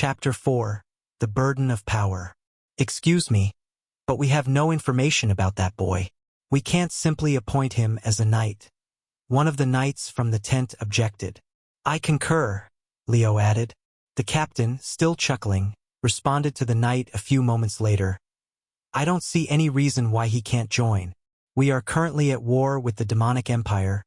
Chapter 4. The Burden of Power. Excuse me, but we have no information about that boy. We can't simply appoint him as a knight. One of the knights from the tent objected. I concur, Leo added. The captain, still chuckling, responded to the knight a few moments later. I don't see any reason why he can't join. We are currently at war with the demonic empire,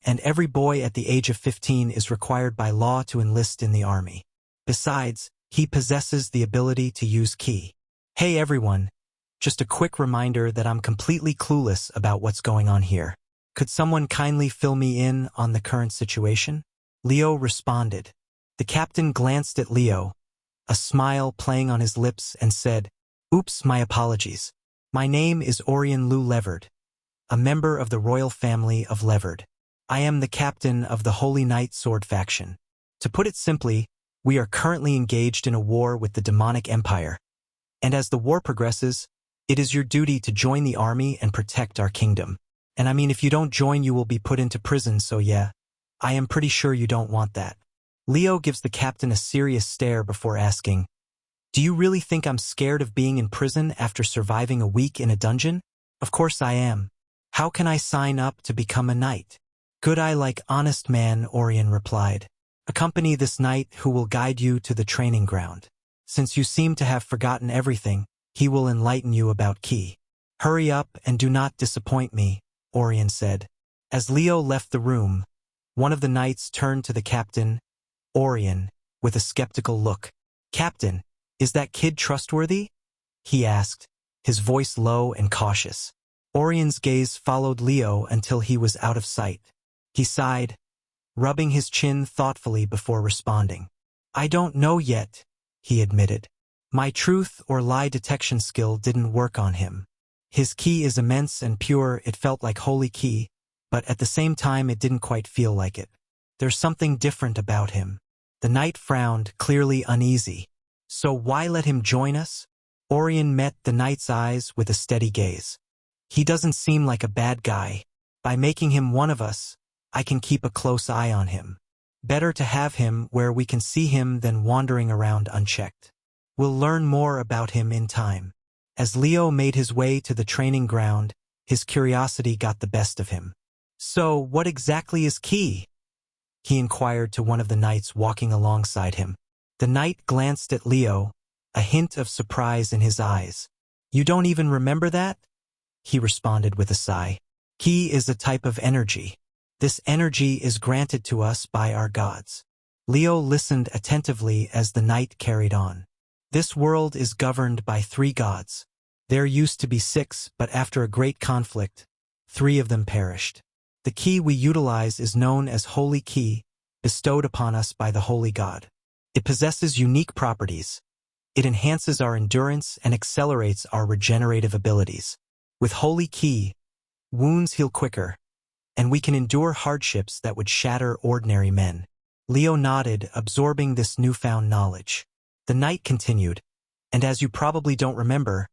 and every boy at the age of 15 is required by law to enlist in the army. Besides, he possesses the ability to use ki. Hey everyone, just a quick reminder that I'm completely clueless about what's going on here. Could someone kindly fill me in on the current situation? Leo responded. The captain glanced at Leo, a smile playing on his lips, and said, Oops, my apologies. My name is Orian Leverd, a member of the royal family of Leverd. I am the captain of the Holy Knight sword faction. To put it simply, we are currently engaged in a war with the demonic empire. And as the war progresses, it is your duty to join the army and protect our kingdom. And I mean, if you don't join, you will be put into prison, so yeah, I am pretty sure you don't want that. Leo gives the captain a serious stare before asking, Do you really think I'm scared of being in prison after surviving a week in a dungeon? Of course I am. How can I sign up to become a knight? Good eye like honest man, Orian replied. Accompany this knight who will guide you to the training ground. Since you seem to have forgotten everything, he will enlighten you about Ki. Hurry up and do not disappoint me, Orian said. As Leo left the room, one of the knights turned to the captain, Orian, with a skeptical look. Captain, is that kid trustworthy? He asked, his voice low and cautious. Orian's gaze followed Leo until he was out of sight. He sighed, rubbing his chin thoughtfully before responding. I don't know yet, he admitted. My truth or lie detection skill didn't work on him. His ki is immense and pure, it felt like holy ki, but at the same time it didn't quite feel like it. There's something different about him. The knight frowned, clearly uneasy. So why let him join us? Orian met the knight's eyes with a steady gaze. He doesn't seem like a bad guy. By making him one of us, I can keep a close eye on him. Better to have him where we can see him than wandering around unchecked. We'll learn more about him in time. As Leo made his way to the training ground, his curiosity got the best of him. So, what exactly is Ki? He inquired to one of the knights walking alongside him. The knight glanced at Leo, a hint of surprise in his eyes. You don't even remember that? He responded with a sigh. Ki is a type of energy. This energy is granted to us by our gods. Leo listened attentively as the knight carried on. This world is governed by 3 gods. There used to be 6, but after a great conflict, 3 of them perished. The ki we utilize is known as Holy Ki, bestowed upon us by the Holy God. It possesses unique properties. It enhances our endurance and accelerates our regenerative abilities. With Holy Ki, wounds heal quicker, and we can endure hardships that would shatter ordinary men. Leo nodded, absorbing this newfound knowledge. The knight continued, and as you probably don't remember,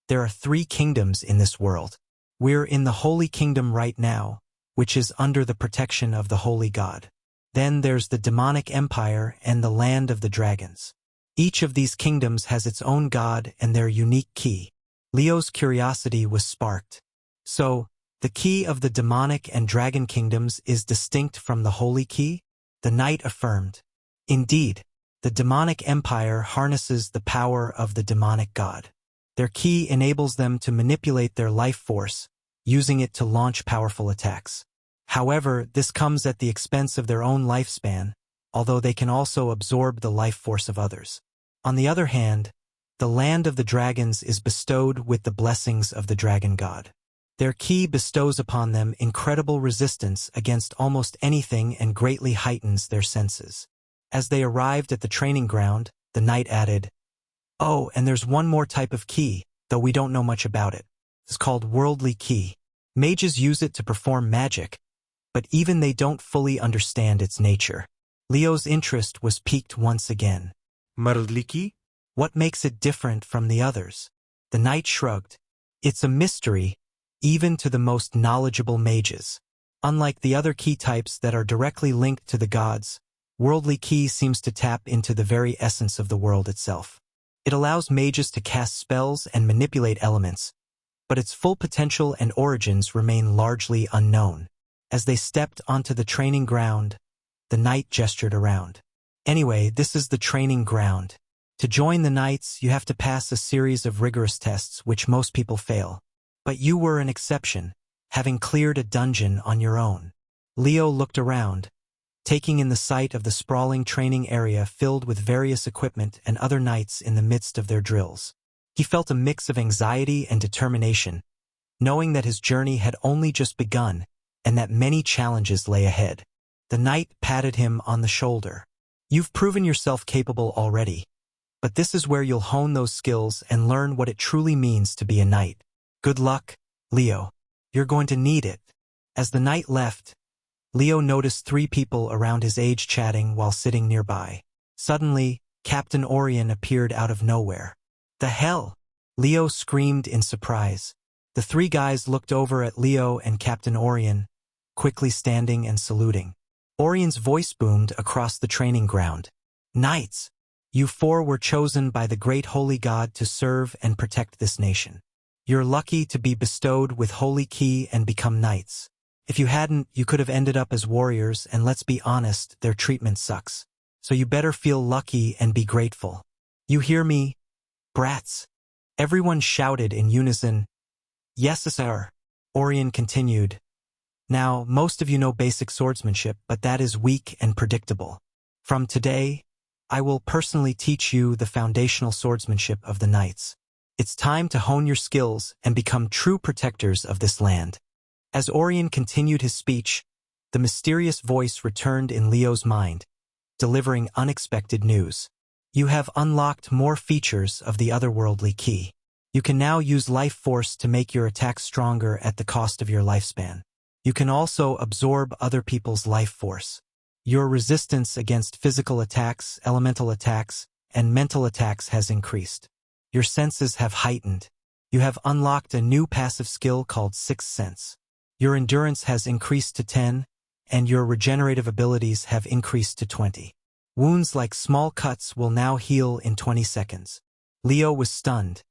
there are 3 kingdoms in this world. We're in the Holy Kingdom right now, which is under the protection of the Holy God. Then there's the demonic empire and the land of the dragons. Each of these kingdoms has its own god and their unique ki. Leo's curiosity was sparked. So, the ki of the demonic and dragon kingdoms is distinct from the holy ki? The knight affirmed. Indeed, the demonic empire harnesses the power of the demonic god. Their ki enables them to manipulate their life force, using it to launch powerful attacks. However, this comes at the expense of their own lifespan, although they can also absorb the life force of others. On the other hand, the land of the dragons is bestowed with the blessings of the dragon god. Their ki bestows upon them incredible resistance against almost anything and greatly heightens their senses. As they arrived at the training ground, the knight added, Oh, and there's one more type of ki, though we don't know much about it. It's called worldly ki. Mages use it to perform magic, but even they don't fully understand its nature. Leo's interest was piqued once again. Worldly Ki? What makes it different from the others? The knight shrugged. It's a mystery, even to the most knowledgeable mages. Unlike the other ki types that are directly linked to the gods, Worldly Ki seems to tap into the very essence of the world itself. It allows mages to cast spells and manipulate elements, but its full potential and origins remain largely unknown. As they stepped onto the training ground, the knight gestured around. Anyway, this is the training ground. To join the knights, you have to pass a series of rigorous tests which most people fail. But you were an exception, having cleared a dungeon on your own. Leo looked around, taking in the sight of the sprawling training area filled with various equipment and other knights in the midst of their drills. He felt a mix of anxiety and determination, knowing that his journey had only just begun and that many challenges lay ahead. The knight patted him on the shoulder. You've proven yourself capable already, but this is where you'll hone those skills and learn what it truly means to be a knight. Good luck, Leo. You're going to need it. As the knight left, Leo noticed 3 people around his age chatting while sitting nearby. Suddenly, Captain Orian appeared out of nowhere. The hell? Leo screamed in surprise. The 3 guys looked over at Leo and Captain Orian, quickly standing and saluting. Orian's voice boomed across the training ground. Knights, you 4 were chosen by the great holy god to serve and protect this nation. You're lucky to be bestowed with holy ki and become knights. If you hadn't, you could have ended up as warriors, and let's be honest, their treatment sucks. So you better feel lucky and be grateful. You hear me, brats? Everyone shouted in unison. Yes, sir. Orian continued. Now, most of you know basic swordsmanship, but that is weak and predictable. From today, I will personally teach you the foundational swordsmanship of the knights. It's time to hone your skills and become true protectors of this land. As Orian continued his speech, the mysterious voice returned in Leo's mind, delivering unexpected news. You have unlocked more features of the Otherworldly Ki. You can now use life force to make your attacks stronger at the cost of your lifespan. You can also absorb other people's life force. Your resistance against physical attacks, elemental attacks, and mental attacks has increased. Your senses have heightened. You have unlocked a new passive skill called Sixth Sense. Your endurance has increased to 10, and your regenerative abilities have increased to 20. Wounds like small cuts will now heal in 20 seconds. Leo was stunned,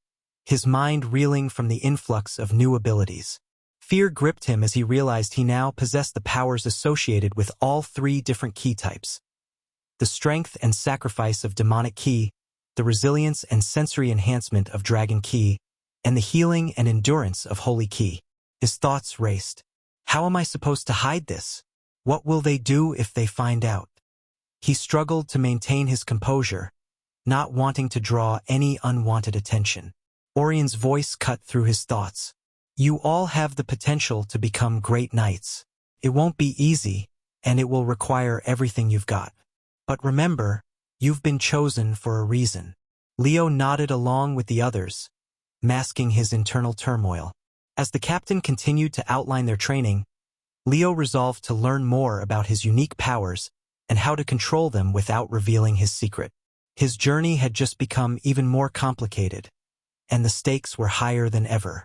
his mind reeling from the influx of new abilities. Fear gripped him as he realized he now possessed the powers associated with all 3 different ki types. The strength and sacrifice of demonic ki, the resilience and sensory enhancement of dragon ki, and the healing and endurance of holy ki. His thoughts raced. How am I supposed to hide this? What will they do if they find out? He struggled to maintain his composure, not wanting to draw any unwanted attention. Orian's voice cut through his thoughts. You all have the potential to become great knights. It won't be easy, and it will require everything you've got. But remember, you've been chosen for a reason. Leo nodded along with the others, masking his internal turmoil. As the captain continued to outline their training, Leo resolved to learn more about his unique powers and how to control them without revealing his secret. His journey had just become even more complicated, and the stakes were higher than ever.